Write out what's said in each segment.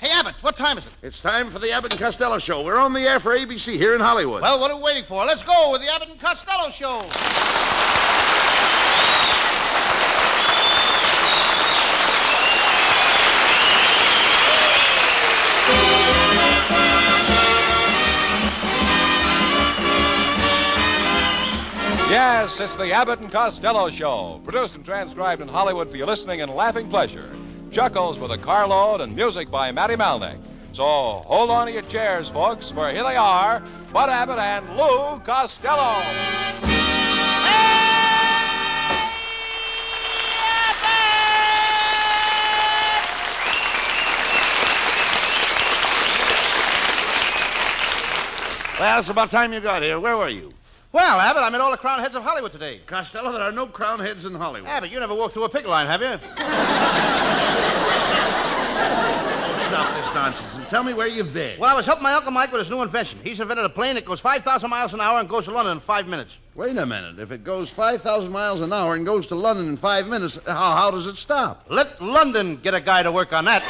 Hey, Abbott, what time is it? It's time for the Abbott and Costello Show. We're on the air for ABC here in Hollywood. Well, what are we waiting for? Let's go with the Abbott and Costello Show. Yes, it's the Abbott and Costello Show, produced and transcribed in Hollywood for your listening and laughing pleasure. Chuckles with a carload and music by Matty Malnick. So hold on to your chairs, folks, for here they are, Bud Abbott and Lou Costello. Well, it's about time you got here. Where were you? Well, Abbott, I met all the crown heads of Hollywood today. Costello, there are no crown heads in Hollywood. Abbott, you never walked through a picket line, have you? Stop this nonsense and tell me where you've been. Well, I was helping my Uncle Mike with his new invention. He's invented a plane that goes 5,000 miles an hour and goes to London in 5 minutes. Wait a minute. If it goes 5,000 miles an hour and goes to London in 5 minutes, how does it stop? Let London get a guy to work on that.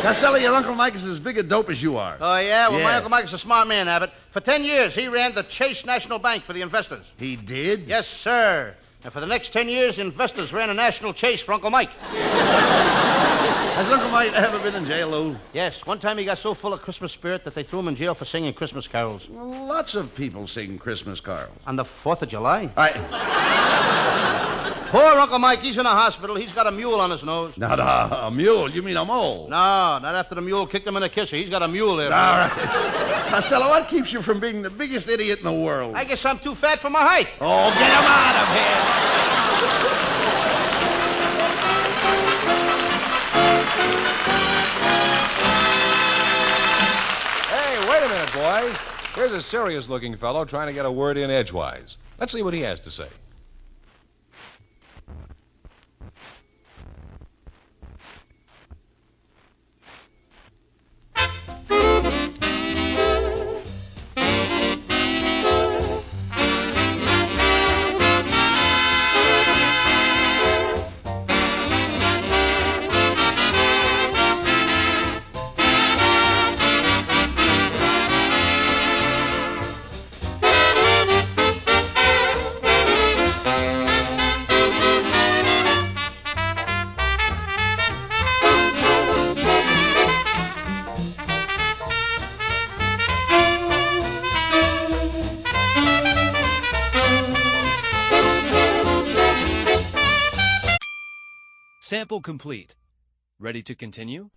Costello, your Uncle Mike is as big a dope as you are. Oh, yeah? Well, Yeah. my Uncle Mike is a smart man, Abbott. For 10 years, he ran the Chase National Bank for the investors. He did? Yes, sir. And for the next 10 years, the investors ran a national chase for Uncle Mike. Has Uncle Mike ever been in jail, Lou? Yes, one time he got so full of Christmas spirit that they threw him in jail for singing Christmas carols. Well, lots of people sing Christmas carols. On the 4th of July? I... Poor Uncle Mike, he's in a hospital. He's got a mule on his nose. Not a mule. You mean a mole? No, not after the mule kicked him in the kisser. He's got a mule there. All right. Costello, what keeps you from being the biggest idiot in the world? I guess I'm too fat for my height. Oh, get him out of here. Hey, wait a minute, boys. Here's a serious-looking fellow trying to get a word in edgewise. Let's see what he has to say. Sample complete. Ready to continue?